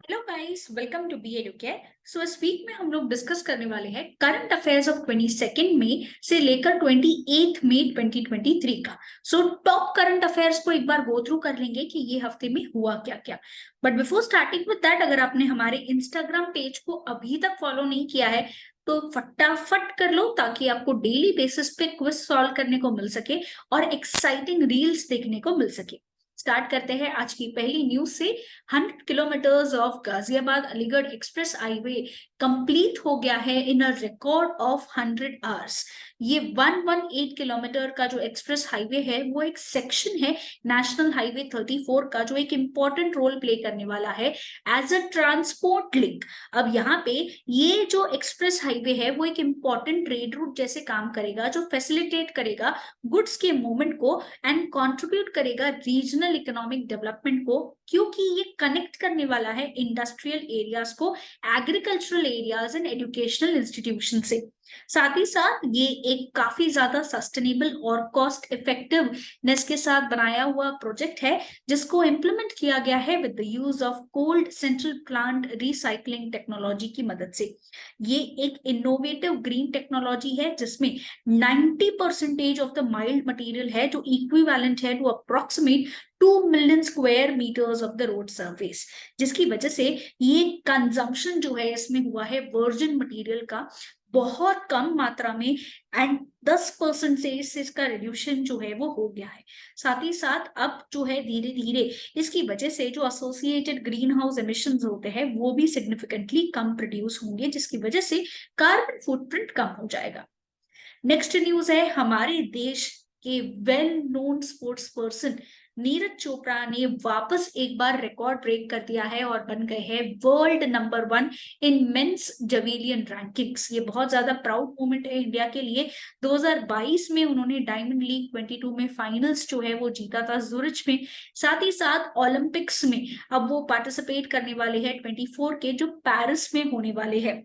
Hello guys, welcome to B Educare. So इस week में हम लोग डिस्कस करने वाले हैं करंट अफेयर्स ऑफ 22 मई से लेकर 28 मई 2023 का। सो टॉप करंट अफेयर्स को एक बार गो थ्रू कर लेंगे कि ये हफ्ते में हुआ क्या क्या। But before starting with that, अगर आपने हमारे इंस्टाग्राम पेज को अभी तक फॉलो नहीं किया है तो फटाफट कर लो, ताकि आपको डेली बेसिस पे क्विज सॉल्व करने को मिल सके और एक्साइटिंग रील्स देखने को मिल सके। स्टार्ट करते हैं आज की पहली न्यूज से। 100 kilometres of Ghaziabad Aligarh express highway complete हो गया है इन अ रिकॉर्ड ऑफ 100 आवर्स। ये 118 किलोमीटर का जो एक्सप्रेस हाईवे है वो एक सेक्शन है नेशनल हाईवे 34 का, जो एक इंपॉर्टेंट रोल प्ले करने वाला है एज अ ट्रांसपोर्ट लिंक। अब यहाँ पे ये जो एक्सप्रेस हाईवे है वो एक इंपॉर्टेंट ट्रेड रूट जैसे काम करेगा, जो फैसिलिटेट करेगा गुड्स के मूवमेंट को एंड कंट्रीब्यूट करेगा रीजनल इकोनॉमिक डेवलपमेंट को, क्योंकि ये कनेक्ट करने वाला है इंडस्ट्रियल एरियाज को agricultural areas and educational institution से। साथ ही साथ ये एक काफी ज्यादा सस्टेनेबल और कॉस्ट इफेक्टिवनेस के साथ बनाया हुआ प्रोजेक्ट है, जिसको इम्प्लीमेंट किया गया है with the use of cold central plant recycling technology की मदद से। ये एक इनोवेटिव ग्रीन टेक्नोलॉजी है जिसमें 90% ऑफ द माइल्ड मटेरियल है, जो इक्विवेलेंट है to approximate 2 million square metres of the road surface, जिसकी वजह से ये कंजम्पशन जो है इसमें हुआ है वर्जिन मटेरियल का बहुत कम मात्रा में, एंड 10% से इसका रिड्यूशन जो है वो हो गया है। साथ ही साथ अब जो है धीरे धीरे इसकी वजह से जो एसोसिएटेड ग्रीन हाउस एमिशंस होते हैं वो भी सिग्निफिकेंटली कम प्रोड्यूस होंगे, जिसकी वजह से कार्बन फुटप्रिंट कम हो जाएगा। नेक्स्ट न्यूज है हमारे देश के well known sports person Neeraj Chopra ने वापस एक बार रिकॉर्ड ब्रेक कर दिया है और बन गए हैं world number 1 in men's जवेलियन rankings. ये बहुत ज्यादा प्राउड मोमेंट है इंडिया के लिए। 2022 में उन्होंने डायमंड लीग 22 में फाइनल्स जो है वो जीता था जुरिच में। साथ ही साथ ओलंपिक्स में अब वो पार्टिसिपेट करने वाले हैं 24 के, जो पेरिस में होने वाले हैं।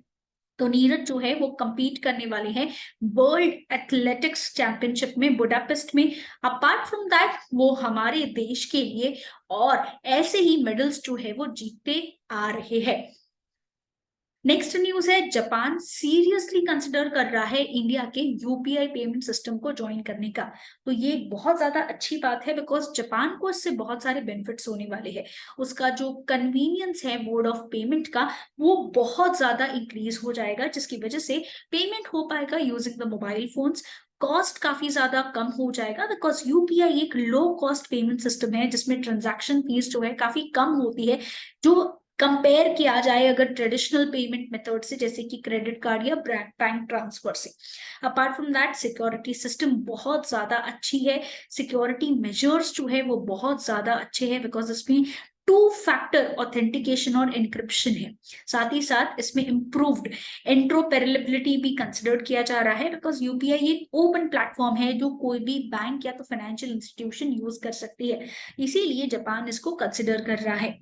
तो नीरज जो है वो compete करने वाले हैं वर्ल्ड एथलेटिक्स चैंपियनशिप में बुडापेस्ट में। अपार्ट फ्रॉम दैट वो हमारे देश के लिए और ऐसे ही मेडल्स जो है वो जीतते आ रहे हैं। नेक्स्ट न्यूज है जापान सीरियसली कंसिडर कर रहा है इंडिया के यूपीआई पेमेंट सिस्टम को ज्वाइन करने का। तो ये बहुत ज्यादा अच्छी बात है, बिकॉज जापान को इससे बहुत सारे बेनिफिट्स होने वाले हैं। उसका जो कन्वीनियंस है मोड ऑफ पेमेंट का वो बहुत ज्यादा इंक्रीज हो जाएगा, जिसकी वजह से पेमेंट हो पाएगा using the mobile phones. Cost काफी ज्यादा कम हो जाएगा, बिकॉज यूपीआई एक लो कॉस्ट पेमेंट सिस्टम है जिसमें ट्रांजैक्शन फीस जो है काफी कम होती है, जो कंपेयर किया जाए अगर ट्रेडिशनल पेमेंट मेथड से, जैसे कि क्रेडिट कार्ड या बैंक ट्रांसफर से। Apart from that security system बहुत ज्यादा अच्छी है। सिक्योरिटी मेजर्स जो है वो बहुत ज्यादा अच्छे हैं, बिकॉज इसमें 2 फैक्टर ऑथेंटिकेशन और एनक्रिप्शन है। साथ ही साथ इसमें इंप्रूव्ड इंट्रोपेरेबिलिटी भी कंसिडर किया जा रहा है, बिकॉज यूपीआई एक ओपन प्लेटफॉर्म है जो कोई भी बैंक या तो फाइनेंशियल इंस्टीट्यूशन यूज कर सकती है, इसीलिए जापान इसको कंसिडर कर रहा है।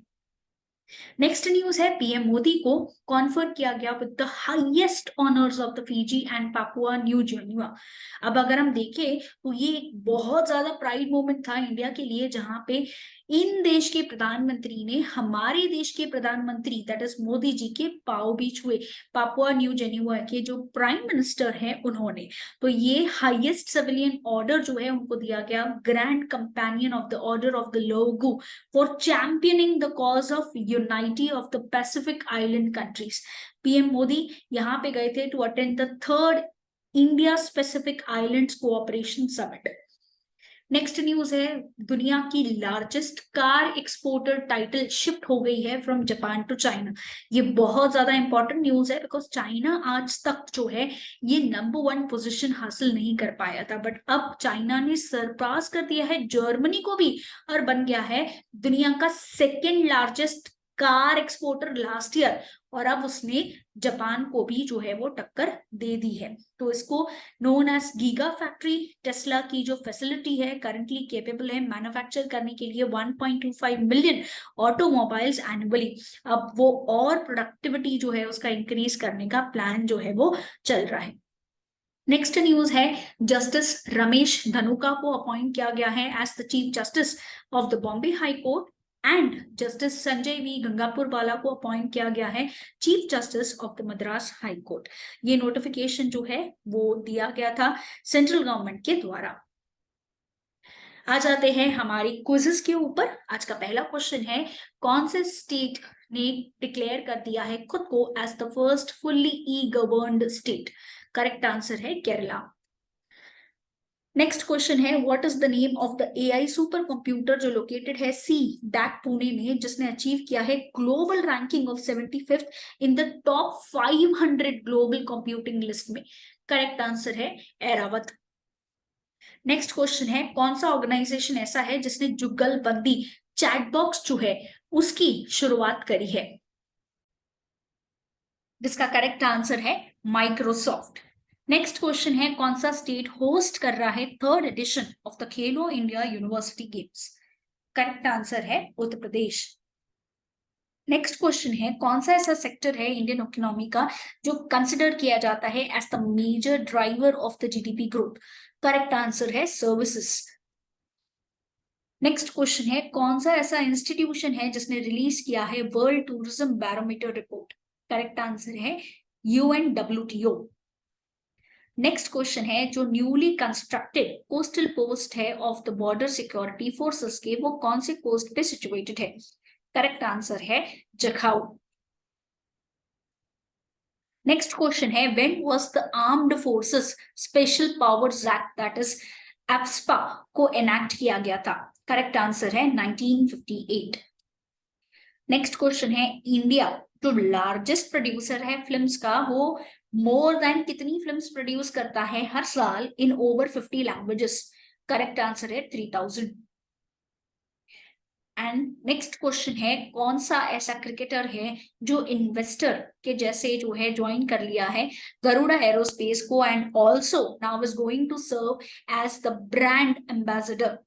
नेक्स्ट न्यूज है पीएम मोदी को कॉन्फर किया गया with the highest honours of the Fiji and Papua new Guinea. अब अगर हम देखें तो ये एक बहुत ज्यादा प्राइड मोमेंट था इंडिया के लिए, जहां पे इन देश के प्रधानमंत्री ने हमारे देश के प्रधानमंत्री दैट इज मोदी जी के पाव भी छुए। पापुआ न्यू गिनिया के जो प्राइम मिनिस्टर हैं उन्होंने, तो ये हाईएस्ट सिविलियन ऑर्डर जो है उनको दिया गया, grand companion of the order of the logo for championing the cause of unity of the Pacific island countries. PM Modi यहाँ पे गए थे to attend the third India specific islands cooperation summit. Next news है दुनिया की largest car exporter title shift हो गई है फ्रॉम जापान टू चाइना। ये बहुत ज्यादा इंपॉर्टेंट न्यूज है, बिकॉज चाइना आज तक जो है ये नंबर 1 पोजीशन हासिल नहीं कर पाया था, बट अब चाइना ने सरपास कर दिया है जर्मनी को भी और बन गया है दुनिया का second largest car exporter last year. और अब उसने जापान को भी जो है वो टक्कर दे दी है। तो इसको known as giga factory, Tesla की जो फैसिलिटी है करंटली केपेबल है मैन्युफैक्चर करने के लिए 1.25 मिलियन ऑटोमोबाइल्स एनुअली। अब वो और प्रोडक्टिविटी जो है उसका इंक्रीज करने का प्लान जो है वो चल रहा है। नेक्स्ट न्यूज है जस्टिस रमेश धनुका को अपॉइंट किया गया है as the chief justice of the Bombay high court. And justice Sanjay V Gangapurwala को अपॉइंट किया गया है chief justice of the Madras high court. ये नोटिफिकेशन जो है वो दिया गया था सेंट्रल गवर्नमेंट के द्वारा। आ जाते हैं हमारी क्विज़ेस के ऊपर। आज का पहला क्वेश्चन है, कौन से स्टेट ने डिक्लेयर कर दिया है खुद को as the first fully e governed state? Correct answer है केरला। नेक्स्ट क्वेश्चन है, what is the name of the AI super computer जो लोकेटेड है सी डैक पुणे में, जिसने अचीव किया है global ranking of 75th in the top 500 global computing list में? Correct answer है एरावत। नेक्स्ट क्वेश्चन है, कौन सा ऑर्गेनाइजेशन ऐसा है जिसने जुगलबंदी चैटबॉक्स जो है उसकी शुरुआत करी है? जिसका करेक्ट आंसर है माइक्रोसॉफ्ट। नेक्स्ट क्वेश्चन है, कौन सा स्टेट होस्ट कर रहा है third edition of the Khelo India university games? Correct answer है उत्तर प्रदेश। नेक्स्ट क्वेश्चन है, कौन सा ऐसा सेक्टर है इंडियन इकोनॉमी का जो कंसिडर किया जाता है as the major driver of the GDP growth? Correct answer है सर्विसेज। नेक्स्ट क्वेश्चन है, कौन सा ऐसा इंस्टीट्यूशन है जिसने रिलीज किया है world tourism barometer report? Correct answer है UNWTO। नेक्स्ट क्वेश्चन है, जो न्यूली कंस्ट्रक्टेड कोस्टल पोस्ट है of the border security forces के, वो कौन से कोस्ट पे सिचुएटेड है? करेक्ट आंसर है जखाऊ। नेक्स्ट क्वेश्चन है, when was the armed forces special powers act that is AFSPA को एनैक्ट किया गया था? करेक्ट आंसर है 1958। नेक्स्ट क्वेश्चन है, इंडिया जो लार्जेस्ट प्रोड्यूसर है फिल्म्स का, वो मोर देन कितनी फिल्म्स प्रोड्यूस करता है हर साल in over 50 languages? Correct answer है 3000। एंड नेक्स्ट क्वेश्चन है, कौन सा ऐसा क्रिकेटर है जो इन्वेस्टर के जैसे जो है ज्वाइन कर लिया है गरुड़ा एरोस्पेस को and also now is going to serve as the brand ambassador?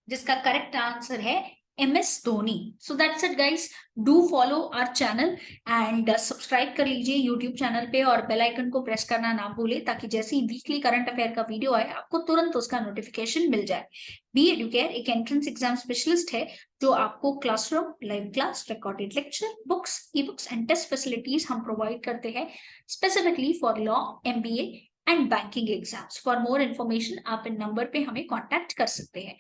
जिसका करेक्ट आंसर है MS Dhoni. So that's it guys, do follow our channel and subscribe कर लीजिए यूट्यूब चैनल पे और बेल आइकन को प्रेस करना ना भूले, ताकि जैसे ही वीकली करंट अफेयर का वीडियो आए आपको तुरंत उसका नोटिफिकेशन मिल जाए। बी एडुकेयर एक एंट्रेंस एग्जाम स्पेशलिस्ट है जो आपको classroom, live class, recorded lecture, books, e books and test facilities हम प्रोवाइड करते हैं specifically for law, MBA and banking exams. For more information आप इन नंबर पे हमें कॉन्टेक्ट कर सकते हैं।